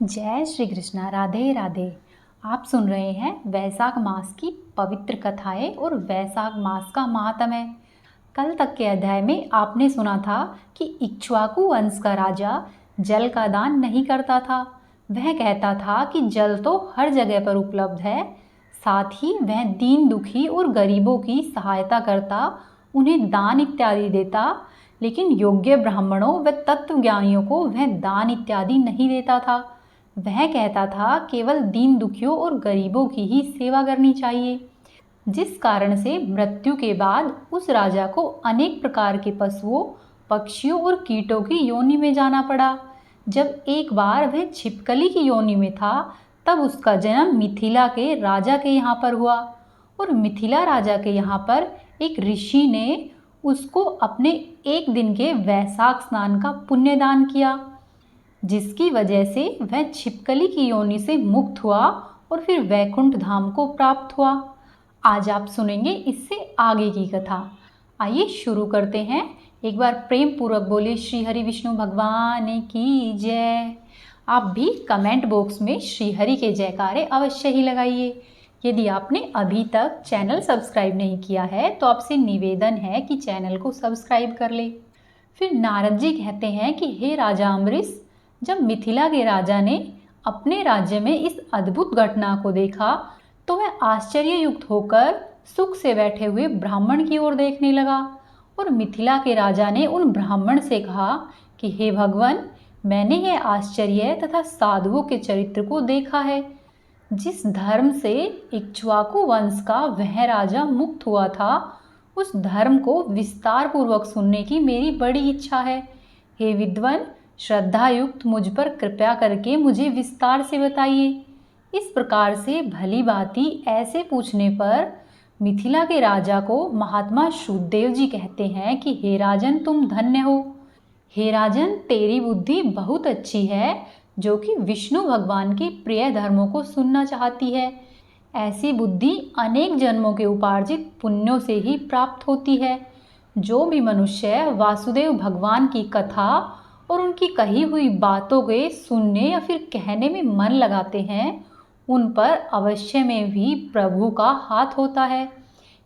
जय श्री कृष्णा। राधे राधे। आप सुन रहे हैं वैशाख मास की पवित्र कथाएं और वैशाख मास का महात्म्य। कल तक के अध्याय में आपने सुना था कि इक्ष्वाकु वंश का राजा जल का दान नहीं करता था। वह कहता था कि जल तो हर जगह पर उपलब्ध है, साथ ही वह दीन दुखी और गरीबों की सहायता करता, उन्हें दान इत्यादि देता, लेकिन योग्य ब्राह्मणों व तत्वज्ञानियों को वह दान इत्यादि नहीं देता था। वह कहता था केवल दीन दुखियों और गरीबों की ही सेवा करनी चाहिए, जिस कारण से मृत्यु के बाद उस राजा को अनेक प्रकार के पशुओं, पक्षियों और कीटों की योनि में जाना पड़ा। जब एक बार वह छिपकली की योनि में था, तब उसका जन्म मिथिला के राजा के यहाँ पर हुआ और मिथिला राजा के यहाँ पर एक ऋषि ने उसको अपने एक दिन के वैशाख स्नान का पुण्यदान किया, जिसकी वजह से वह छिपकली की योनि से मुक्त हुआ और फिर वैकुंठ धाम को प्राप्त हुआ। आज आप सुनेंगे इससे आगे की कथा। आइए शुरू करते हैं। एक बार प्रेम पूर्वक बोले श्री हरि विष्णु भगवान की जय। आप भी कमेंट बॉक्स में श्री हरि के जयकारे अवश्य ही लगाइए। यदि आपने अभी तक चैनल सब्सक्राइब नहीं किया है तो आपसे निवेदन है कि चैनल को सब्सक्राइब कर ले। फिर नारद जी कहते हैं कि हे राजा अम्बरीश, जब मिथिला के राजा ने अपने राज्य में इस अद्भुत घटना को देखा तो वह आश्चर्ययुक्त होकर सुख से बैठे हुए ब्राह्मण की ओर देखने लगा और मिथिला के राजा ने उन ब्राह्मण से कहा कि हे भगवान, मैंने यह आश्चर्य तथा साधुओं के चरित्र को देखा है। जिस धर्म से इक्ष्वाकु वंश का वह राजा मुक्त हुआ था, उस धर्म को विस्तार पूर्वक सुनने की मेरी बड़ी इच्छा है। हे विद्वान, श्रद्धा युक्त मुझ पर कृपया करके मुझे विस्तार से बताइए। इस प्रकार से भली भांति ऐसे पूछने पर मिथिला के राजा को महात्मा शुद्धदेव जी कहते हैं कि हे राजन, तुम धन्य हो। हे राजन, तेरी बुद्धि बहुत अच्छी है, जो कि विष्णु भगवान के प्रिय धर्मों को सुनना चाहती है। ऐसी बुद्धि अनेक जन्मों के उपार्जित पुण्यों से ही प्राप्त होती है। जो भी मनुष्य वासुदेव भगवान की कथा और उनकी कही हुई बातों के सुनने या फिर कहने में मन लगाते हैं, उन पर अवश्य में भी प्रभु का हाथ होता है।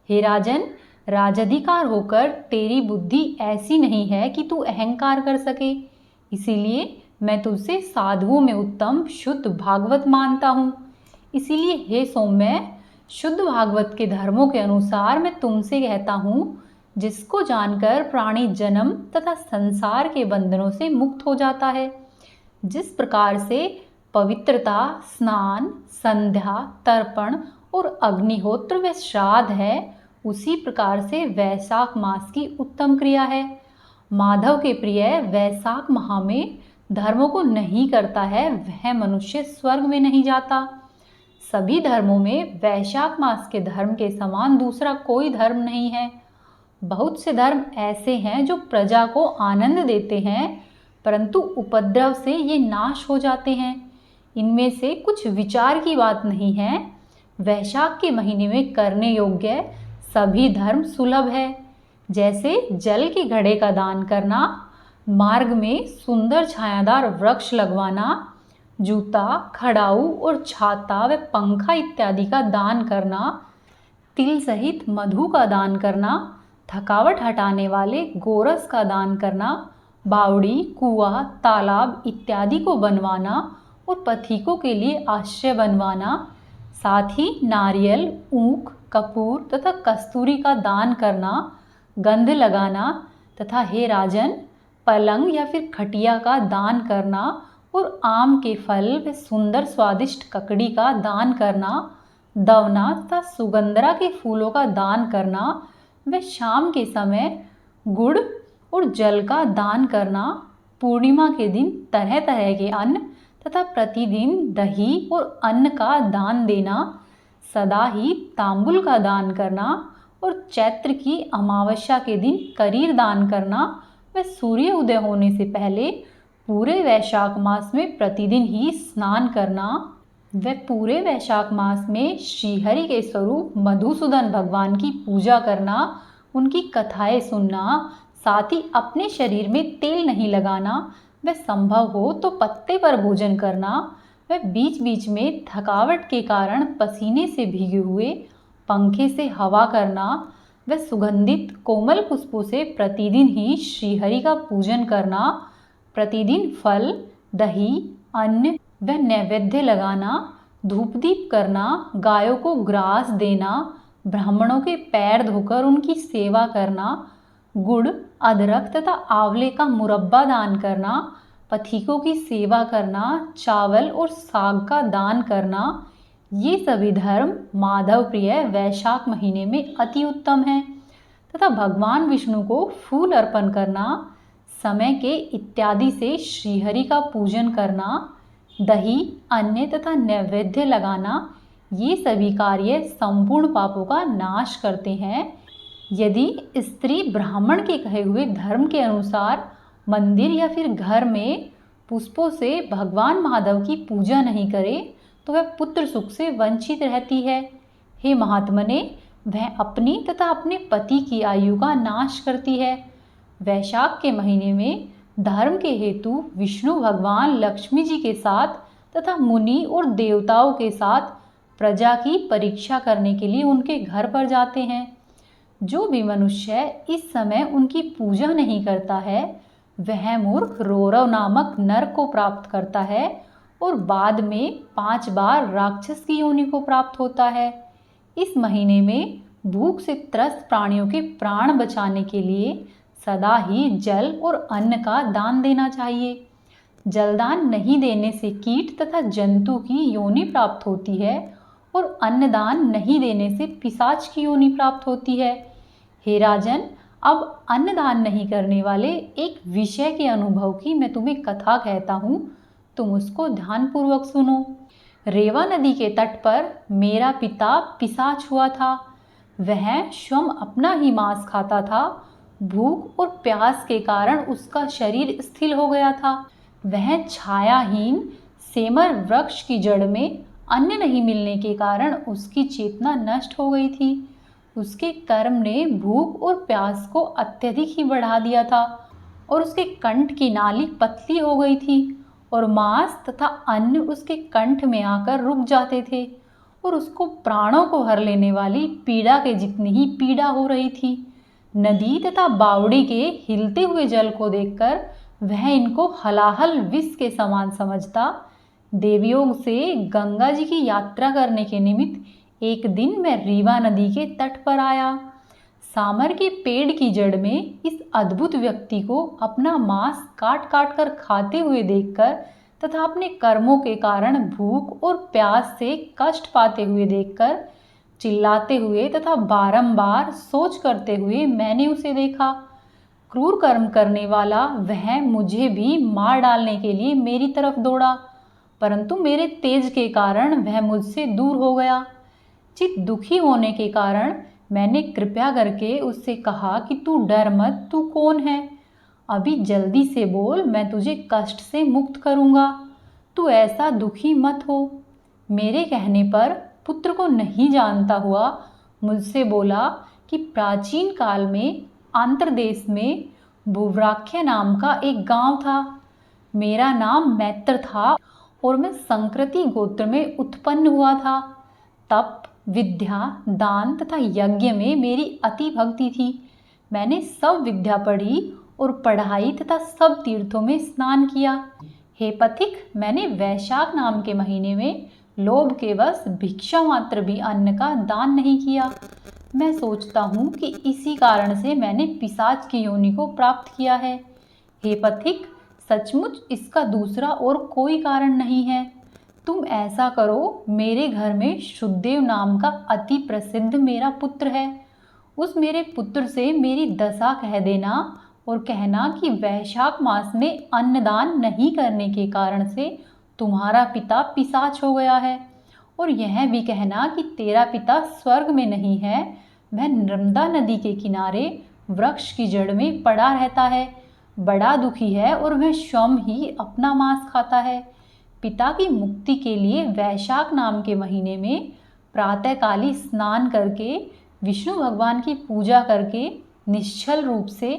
हे राजन, राजाधिकार होकर तेरी बुद्धि ऐसी नहीं है कि तू अहंकार कर सके, इसीलिए मैं तुझसे साधुओं में उत्तम शुद्ध भागवत मानता हूँ। इसीलिए हे सौम्य, शुद्ध भागवत के धर्मों के अनुसार मैं तुमसे कहता हूँ, जिसको जानकर प्राणी जन्म तथा संसार के बंधनों से मुक्त हो जाता है। जिस प्रकार से पवित्रता, स्नान, संध्या, तर्पण और अग्निहोत्र व श्राद्ध है, उसी प्रकार से वैशाख मास की उत्तम क्रिया है। माधव के प्रिय वैशाख माह में धर्मों को नहीं करता है, वह मनुष्य स्वर्ग में नहीं जाता। सभी धर्मों में वैशाख मास के धर्म के समान दूसरा कोई धर्म नहीं है। बहुत से धर्म ऐसे हैं जो प्रजा को आनंद देते हैं, परंतु उपद्रव से ये नाश हो जाते हैं। इनमें से कुछ विचार की बात नहीं है। वैशाख के महीने में करने योग्य सभी धर्म सुलभ है, जैसे जल के घड़े का दान करना, मार्ग में सुंदर छायादार वृक्ष लगवाना, जूता, खड़ाऊ और छाता व पंखा इत्यादि का दान करना, तिल सहित मधु का दान करना, थकावट हटाने वाले गोरस का दान करना, बावड़ी, कुआं, तालाब इत्यादि को बनवाना और पथिकों के लिए आश्रय बनवाना, साथ ही नारियल, ऊख, कपूर तथा कस्तूरी का दान करना, गंध लगाना तथा हे राजन, पलंग या फिर खटिया का दान करना और आम के फल व सुंदर स्वादिष्ट ककड़ी का दान करना, दवना तथा सुगंधरा के फूलों का दान करना व शाम के समय गुड़ और जल का दान करना, पूर्णिमा के दिन तरह तरह के अन्न तथा प्रतिदिन दही और अन्न का दान देना, सदा ही तांबुल का दान करना और चैत्र की अमावस्या के दिन करीर दान करना व सूर्य उदय होने से पहले पूरे वैशाख मास में प्रतिदिन ही स्नान करना व पूरे वैशाख मास में श्रीहरि के स्वरूप मधुसूदन भगवान की पूजा करना, उनकी कथाएं सुनना, साथ ही अपने शरीर में तेल नहीं लगाना व संभव हो तो पत्ते पर भोजन करना, वह बीच बीच में थकावट के कारण पसीने से भीगे हुए पंखे से हवा करना, वह सुगंधित कोमल पुष्पों से प्रतिदिन ही श्रीहरि का पूजन करना, प्रतिदिन फल, दही, अन्न व नैवेद्य लगाना, धूप दीप करना, गायों को ग्रास देना, ब्राह्मणों के पैर धोकर उनकी सेवा करना, गुड़, अदरक तथा आंवले का मुरब्बा दान करना, पथिकों की सेवा करना, चावल और साग का दान करना, ये सभी धर्म माधव प्रिय वैशाख महीने में अति उत्तम है। तथा भगवान विष्णु को फूल अर्पण करना, समय के इत्यादि से श्रीहरि का पूजन करना, दही, अन्न तथा नैवेद्य लगाना, ये सभी कार्य संपूर्ण पापों का नाश करते हैं। यदि स्त्री ब्राह्मण के कहे हुए धर्म के अनुसार मंदिर या फिर घर में पुष्पों से भगवान महादेव की पूजा नहीं करे तो वह पुत्र सुख से वंचित रहती है। हे महात्मने, वह अपनी तथा अपने पति की आयु का नाश करती है। वैशाख के महीने में धर्म के हेतु विष्णु भगवान लक्ष्मी जी के साथ तथा मुनि और देवताओं के साथ प्रजा की परीक्षा करने के लिए उनके घर पर जाते हैं। जो भी मनुष्य इस समय उनकी पूजा नहीं करता है वह मूर्ख रौरव नामक नरक को प्राप्त करता है और बाद में 5 बार राक्षस की योनि को प्राप्त होता है। इस महीने में भूख से त्रस्त प्राणियों के प्राण बचाने के लिए सदा ही जल और अन्न का दान देना चाहिए। जलदान नहीं देने से कीट तथा जंतु की योनि प्राप्त होती है और अन्नदान नहीं देने से पिशाच की योनि प्राप्त होती है। हे राजन, अब अन्नदान नहीं करने वाले एक विषय के अनुभव की मैं तुम्हें कथा कहता हूँ, तुम उसको ध्यानपूर्वक सुनो। रेवा नदी के तट पर मेरा पिता पिशाच हुआ था। वह स्वयं अपना ही मांस खाता था। भूख और प्यास के कारण उसका शरीर स्थिर हो गया था। वह छायाहीन सेमर वृक्ष की जड़ में अन्न नहीं मिलने के कारण उसकी चेतना नष्ट हो गई थी। उसके कर्म ने भूख और प्यास को अत्यधिक ही बढ़ा दिया था और उसके कंठ की नाली पतली हो गई थी और मांस तथा अन्न उसके कंठ में आकर रुक जाते थे और उसको प्राणों को हर लेने वाली पीड़ा के जितनी ही पीड़ा हो रही थी। नदी तथा बावड़ी के हिलते हुए जल को देखकर वह इनको हलाहल विष के समान समझता। देवयोग से गंगा जी की यात्रा करने के निमित्त एक दिन मैं रीवा नदी के तट पर आया। सामर के पेड़ की जड़ में इस अद्भुत व्यक्ति को अपना मांस काट काट कर खाते हुए देखकर तथा अपने कर्मों के कारण भूख और प्यास से कष्ट पाते हुए देखकर चिल्लाते हुए तथा बारंबार सोच करते हुए मैंने उसे देखा। क्रूर कर्म करने वाला वह मुझे भी मार डालने के लिए मेरी तरफ दौड़ा, परंतु मेरे तेज के कारण वह मुझसे दूर हो गया। चित दुखी होने के कारण मैंने कृपया करके उससे कहा कि तू डर मत, तू कौन है? अभी जल्दी से बोल, मैं तुझे कष्ट से मुक्त करूँगा। तू ऐसा दुखी मत हो। मेरे कहने पर पुत्र को नहीं जानता हुआ मुझसे बोला कि प्राचीन काल में आंध्र देश में भुव्राख्य नाम का एक गांव था। मेरा नाम मैत्र था और मैं संकृति गोत्र में उत्पन्न हुआ था। तप, विद्या, दान तथा यज्ञ में मेरी अति भक्ति थी। मैंने सब विद्या पढ़ी और पढ़ाई तथा सब तीर्थों में स्नान किया। हे पथिक, मैंने वैशाख नाम के महीने में लोभ के वश भिक्षा मात्र भी अन्न का दान नहीं किया। मैं सोचता हूँ कि इसी कारण से मैंने पिशाच की योनि को प्राप्त किया है। हे पथिक, सचमुच इसका दूसरा और कोई कारण नहीं है। तुम ऐसा करो, मेरे घर में शुद्धदेव नाम का अति प्रसिद्ध मेरा पुत्र है। उस मेरे पुत्र से मेरी दशा कह देना और कहना कि वैशाख मास में अन्नदान नहीं करने के कारण से तुम्हारा पिता पिशाच हो गया है, और यह भी कहना कि तेरा पिता स्वर्ग में नहीं है, वह नर्मदा नदी के किनारे वृक्ष की जड़ में पड़ा रहता है, बड़ा दुखी है और वह स्वयं ही अपना मांस खाता है। पिता की मुक्ति के लिए वैशाख नाम के महीने में प्रातःकाली स्नान करके विष्णु भगवान की पूजा करके निश्चल रूप से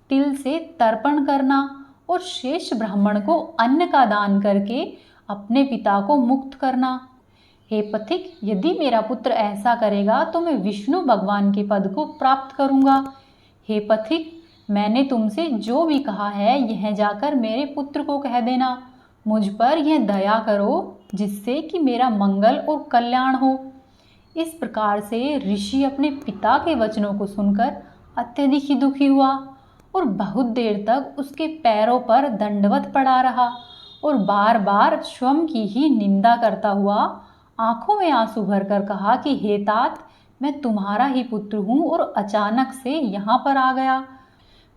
तिल से तर्पण करना और शेष ब्राह्मण को अन्न का दान करके अपने पिता को मुक्त करना। हे पथिक, यदि मेरा पुत्र ऐसा करेगा तो मैं विष्णु भगवान के पद को प्राप्त करूंगा। हे पथिक, मैंने तुमसे जो भी कहा है यह जाकर मेरे पुत्र को कह देना। मुझ पर यह दया करो जिससे कि मेरा मंगल और कल्याण हो। इस प्रकार से ऋषि अपने पिता के वचनों को सुनकर अत्यधिक ही दुखी हुआ और बहुत देर तक उसके पैरों पर दंडवत पड़ा रहा और बार बार स्वयं की ही निंदा करता हुआ आंखों में आंसू भरकर कहा कि हे तात, मैं तुम्हारा ही पुत्र हूँ और अचानक से यहाँ पर आ गया।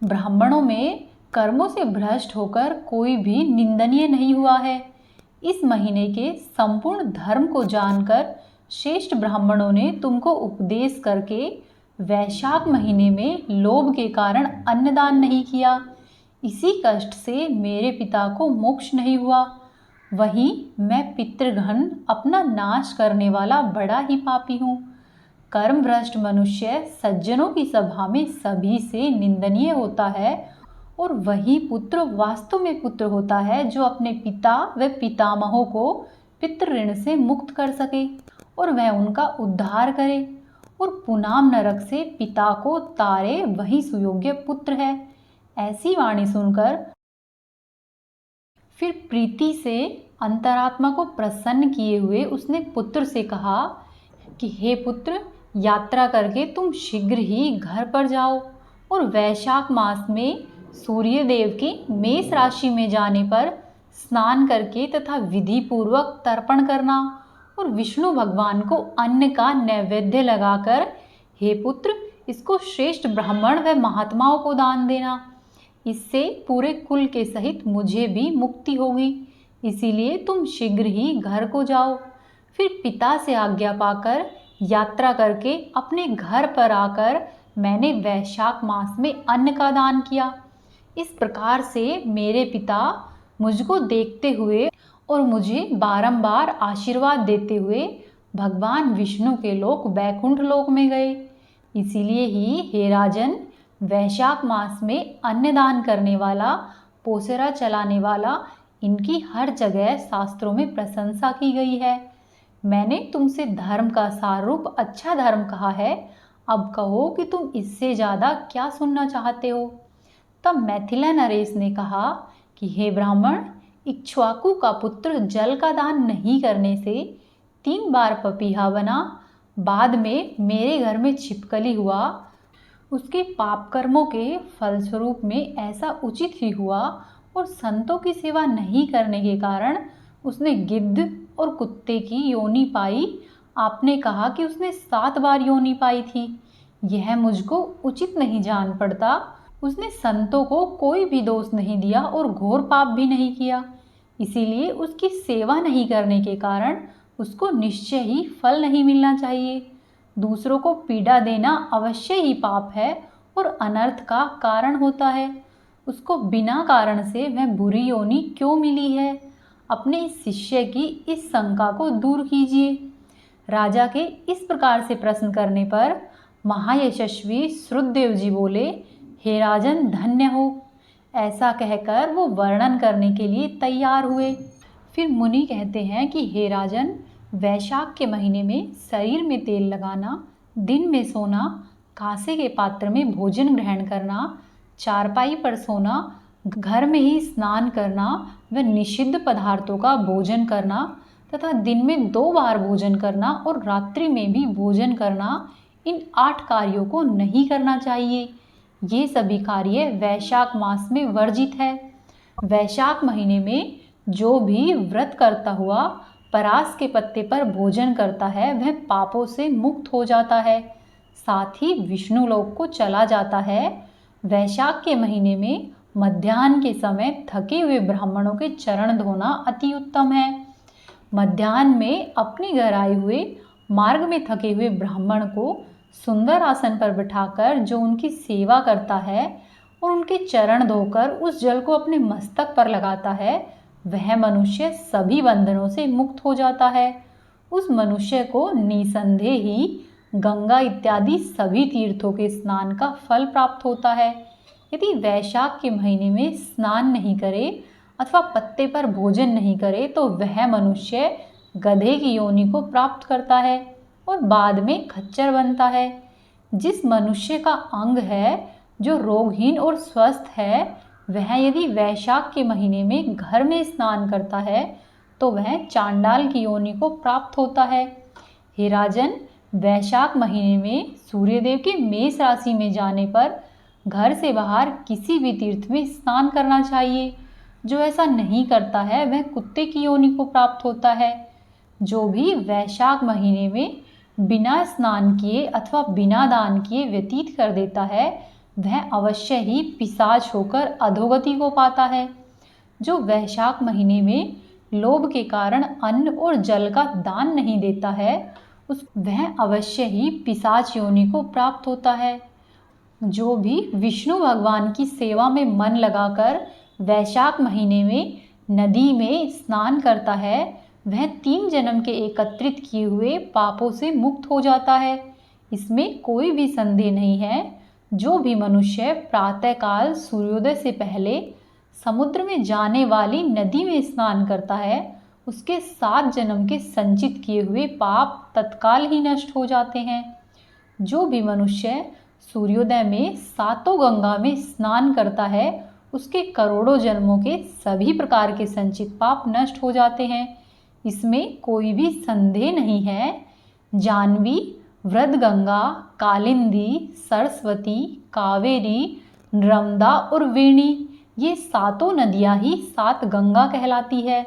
ब्राह्मणों में कर्मों से भ्रष्ट होकर कोई भी निंदनीय नहीं हुआ है। इस महीने के संपूर्ण धर्म को जानकर श्रेष्ठ ब्राह्मणों ने तुमको उपदेश करके वैशाख महीने में लोभ के कारण अन्नदान नहीं किया। इसी कष्ट से मेरे पिता को मोक्ष नहीं हुआ। वहीं मैं पितृघन अपना नाश करने वाला बड़ा ही पापी हूँ। कर्म भ्रष्ट मनुष्य सज्जनों की सभा में सभी से निंदनीय होता है और वही पुत्र वास्तव में पुत्र होता है जो अपने पिता व पितामहों को पितृ ऋण से मुक्त कर सके और वह उनका उद्धार करे और पुनाम नरक से पिता को तारे, वही सुयोग्य पुत्र है। ऐसी वाणी सुनकर फिर प्रीति से अंतरात्मा को प्रसन्न किए हुए उसने पुत्र से कहा कि हे पुत्र, यात्रा करके तुम शीघ्र ही घर पर जाओ और वैशाख मास में सूर्य देव के मेष राशि में जाने पर स्नान करके तथा विधि पूर्वक तर्पण करना और विष्णु भगवान को अन्न का नैवेद्य लगाकर हे पुत्र, इसको श्रेष्ठ ब्राह्मण व महात्माओं को दान देना। इससे पूरे कुल के सहित मुझे भी मुक्ति होगी। इसीलिए तुम शीघ्र ही घर को जाओ। फिर पिता से आज्ञा पाकर यात्रा करके अपने घर पर आकर मैंने वैशाख मास में अन्न का दान किया। इस प्रकार से मेरे पिता मुझको देखते हुए और मुझे बारंबार आशीर्वाद देते हुए भगवान विष्णु के लोक वैकुंठ लोक में गए। इसीलिए ही हे राजन, वैशाख मास में अन्नदान करने वाला, पोसेरा चलाने वाला, इनकी हर जगह शास्त्रों में प्रशंसा की गई है। मैंने तुमसे धर्म का सार रूप अच्छा धर्म कहा है, अब कहो कि तुम इससे ज़्यादा क्या सुनना चाहते हो। तब मैथिला नरेश ने कहा कि हे ब्राह्मण, इक्ष्वाकु का पुत्र जल का दान नहीं करने से 3 बार पपीहा बना, बाद में मेरे घर में छिपकली हुआ। उसके पाप कर्मों के फलस्वरूप में ऐसा उचित ही हुआ और संतों की सेवा नहीं करने के कारण उसने गिद्ध और कुत्ते की योनि पाई। आपने कहा कि उसने 7 बार योनि पाई थी। यह मुझको उचित नहीं जान पड़ता। उसने संतों को कोई भी दोष नहीं दिया और घोर पाप भी नहीं किया। इसीलिए उसकी सेवा नहीं करने के कारण उसको निश्चय ही फल नहीं मिलना चाहिए। दूसरों को पीड़ा देना अवश्य ही पाप है और अनर्थ का कारण होता है। उसको बिना कारण से वह बुरी योनि क्यों मिली है? अपने इस शिष्य की इस शंका को दूर कीजिए। राजा के इस प्रकार से प्रश्न करने पर महायशस्वी श्रुतदेव जी बोले, हे राजन, धन्य हो। ऐसा कहकर वो वर्णन करने के लिए तैयार हुए। फिर मुनि कहते हैं कि हे राजन, वैशाख के महीने में शरीर में तेल लगाना, दिन में सोना, कांसे के पात्र में भोजन ग्रहण करना, चारपाई पर सोना, घर में ही स्नान करना व निषिद्ध पदार्थों का भोजन करना तथा दिन में 2 बार भोजन करना और रात्रि में भी भोजन करना, इन 8 कार्यों को नहीं करना चाहिए। ये सभी कार्य वैशाख मास में वर्जित है। वैशाख महीने में जो भी व्रत करता हुआ परास के पत्ते पर भोजन करता है वह पापों से मुक्त हो जाता है, साथ ही विष्णु लोक को चला जाता है। वैशाख के महीने में मध्याह्न के समय थके हुए ब्राह्मणों के चरण धोना अति उत्तम है। मध्याह्न में अपने घर आए हुए मार्ग में थके हुए ब्राह्मण को सुंदर आसन पर बिठाकर जो उनकी सेवा करता है और उनके चरण धोकर उस जल को अपने मस्तक पर लगाता है, वह मनुष्य सभी बंधनों से मुक्त हो जाता है। उस मनुष्य को निसंदेह ही गंगा इत्यादि सभी तीर्थों के स्नान का फल प्राप्त होता है। यदि वैशाख के महीने में स्नान नहीं करे अथवा पत्ते पर भोजन नहीं करे तो वह मनुष्य गधे की योनि को प्राप्त करता है और बाद में खच्चर बनता है। जिस मनुष्य का अंग है जो रोगहीन और स्वस्थ है, वह यदि वैशाख के महीने में घर में स्नान करता है तो वह चांडाल की योनि को प्राप्त होता है। हे राजन, वैशाख महीने में सूर्यदेव के मेष राशि में जाने पर घर से बाहर किसी भी तीर्थ में स्नान करना चाहिए। जो ऐसा नहीं करता है वह कुत्ते की योनि को प्राप्त होता है। जो भी वैशाख महीने में बिना स्नान किए अथवा बिना दान किए व्यतीत कर देता है, वह अवश्य ही पिशाच होकर अधोगति को पाता है। जो वैशाख महीने में लोभ के कारण अन्न और जल का दान नहीं देता है, वह अवश्य ही पिशाच योनि को प्राप्त होता है। जो भी विष्णु भगवान की सेवा में मन लगाकर वैशाख महीने में नदी में स्नान करता है, वह 3 जन्म के एकत्रित किए हुए पापों से मुक्त हो जाता है। इसमें कोई भी संदेह नहीं है। जो भी मनुष्य प्रातःकाल सूर्योदय से पहले समुद्र में जाने वाली नदी में स्नान करता है, उसके 7 जन्म के संचित किए हुए पाप तत्काल ही नष्ट हो जाते हैं। जो भी मनुष्य सूर्योदय में 7 गंगा में स्नान करता है, उसके करोड़ों जन्मों के सभी प्रकार के संचित पाप नष्ट हो जाते हैं। इसमें कोई भी संदेह नहीं है। जानवी, वृद्धगंगा, कालिंदी, सरस्वती, कावेरी, नर्मदा और वेणी, ये 7 नदियाँ ही 7 गंगा कहलाती है।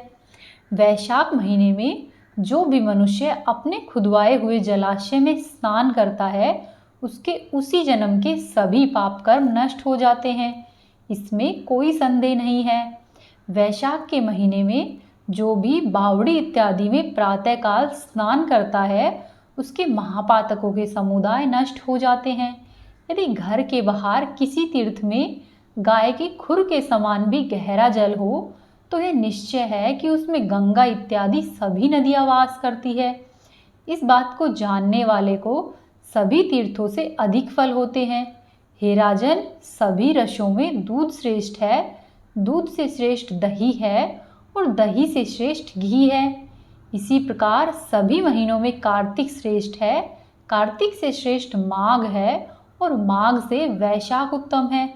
वैशाख महीने में जो भी मनुष्य अपने खुदवाए हुए जलाशय में स्नान करता है, उसके उसी जन्म के सभी पाप कर्म नष्ट हो जाते हैं। इसमें कोई संदेह नहीं है। वैशाख के महीने में जो भी बावड़ी इत्यादि में प्रातःकाल स्नान करता है, उसके महापातकों के समुदाय नष्ट हो जाते हैं। यदि घर के बाहर किसी तीर्थ में गाय के खुर के समान भी गहरा जल हो, तो यह निश्चय है कि उसमें गंगा इत्यादि सभी नदियाँ वास करती है। इस बात को जानने वाले को सभी तीर्थों से अधिक फल होते हैं। हे राजन, सभी रसों में दूध श्रेष्ठ है, दूध से श्रेष्ठ दही है और दही से श्रेष्ठ घी है। इसी प्रकार सभी महीनों में कार्तिक श्रेष्ठ है, कार्तिक से श्रेष्ठ माघ है और माघ से वैशाख उत्तम है।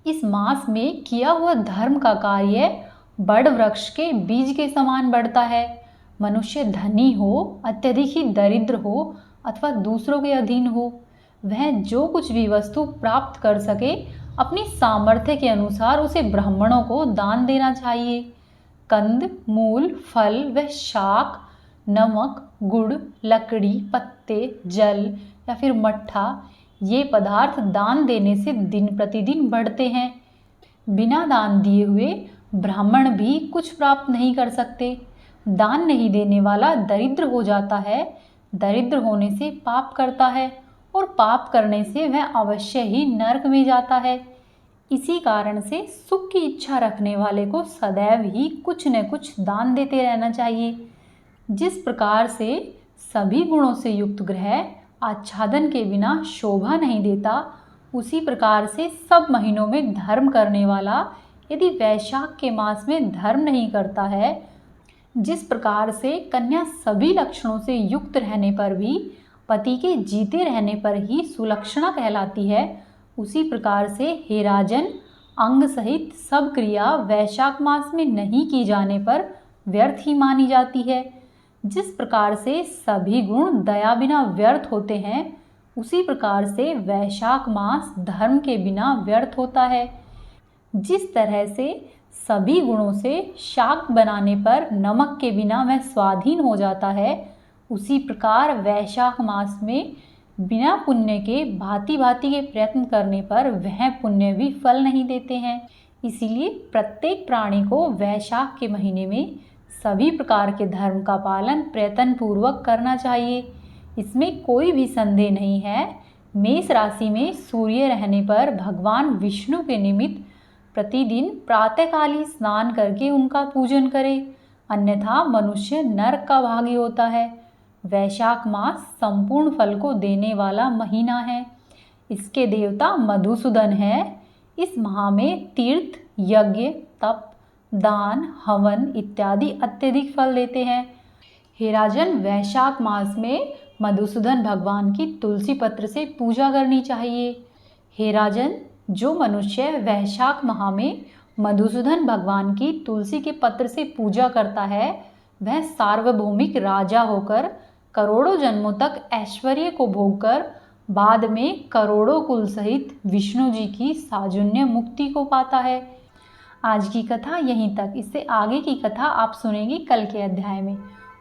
इस मास में किया हुआ धर्म का कार्य बड़ वृक्ष के बीज के समान बढ़ता है। मनुष्य धनी हो, अत्यधिक ही दरिद्र हो अथवा दूसरों के अधीन हो, वह जो कुछ भी वस्तु प्राप्त कर सके, अपनी सामर्थ्य के अनुसार उसे ब्राह्मणों को दान देना चाहिए। कंद, मूल, फल व शाक, नमक, गुड़, लकड़ी, पत्ते, जल या फिर मट्ठा, ये पदार्थ दान देने से दिन प्रतिदिन बढ़ते हैं। बिना दान दिए हुए ब्राह्मण भी कुछ प्राप्त नहीं कर सकते। दान नहीं देने वाला दरिद्र हो जाता है, दरिद्र होने से पाप करता है और पाप करने से वह अवश्य ही नरक में जाता है। इसी कारण से सुख की इच्छा रखने वाले को सदैव ही कुछ न कुछ दान देते रहना चाहिए। जिस प्रकार से सभी गुणों से युक्त ग्रह आच्छादन के बिना शोभा नहीं देता, उसी प्रकार से सब महीनों में धर्म करने वाला यदि वैशाख के मास में धर्म नहीं करता है, जिस प्रकार से कन्या सभी लक्षणों से युक्त रहने पर भी पति के जीते रहने पर ही सुलक्षणा कहलाती है, उसी प्रकार से हे राजन, अंग सहित सब क्रिया वैशाख मास में नहीं की जाने पर व्यर्थ ही मानी जाती है। जिस प्रकार से सभी गुण दया बिना व्यर्थ होते हैं, उसी प्रकार से वैशाख मास धर्म के बिना व्यर्थ होता है। जिस तरह से सभी गुणों से शाक बनाने पर नमक के बिना वह स्वाधीन हो जाता है, उसी प्रकार वैशाख मास में बिना पुण्य के भांति भांति के प्रयत्न करने पर वह पुण्य भी फल नहीं देते हैं। इसीलिए प्रत्येक प्राणी को वैशाख के महीने में सभी प्रकार के धर्म का पालन प्रयत्न पूर्वक करना चाहिए। इसमें कोई भी संदेह नहीं है। मेष राशि में सूर्य रहने पर भगवान विष्णु के निमित्त प्रतिदिन प्रातःकाल ही स्नान करके उनका पूजन करे, अन्यथा मनुष्य नरक का भागी होता है। वैशाख मास संपूर्ण फल को देने वाला महीना है। इसके देवता मधुसूदन है। इस माह में तीर्थ, यज्ञ, तप, दान, हवन इत्यादि अत्यधिक फल देते हैं। हे राजन, वैशाख मास में मधुसूदन भगवान की तुलसी पत्र से पूजा करनी चाहिए। हे राजन, जो मनुष्य वैशाख माह में मधुसूदन भगवान की तुलसी के पत्र से पूजा करता है, वह सार्वभौमिक राजा होकर करोड़ों जन्मों तक ऐश्वर्य को भोगकर बाद में करोड़ों कुल सहित विष्णु जी की साजुन्य मुक्ति को पाता है। आज की कथा यहीं तक। इससे आगे की कथा आप सुनेंगी कल के अध्याय में।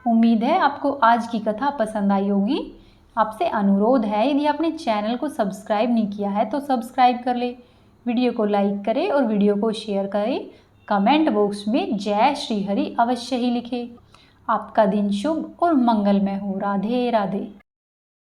उम्मीद है आपको आज की कथा पसंद आई होगी। आपसे अनुरोध है, यदि आपने चैनल को सब्सक्राइब नहीं किया है तो सब्सक्राइब कर ले, वीडियो को लाइक करें और वीडियो को शेयर करें। कमेंट बॉक्स में जय श्री हरि अवश्य ही लिखें। आपका दिन शुभ और मंगलमय हो। राधे राधे।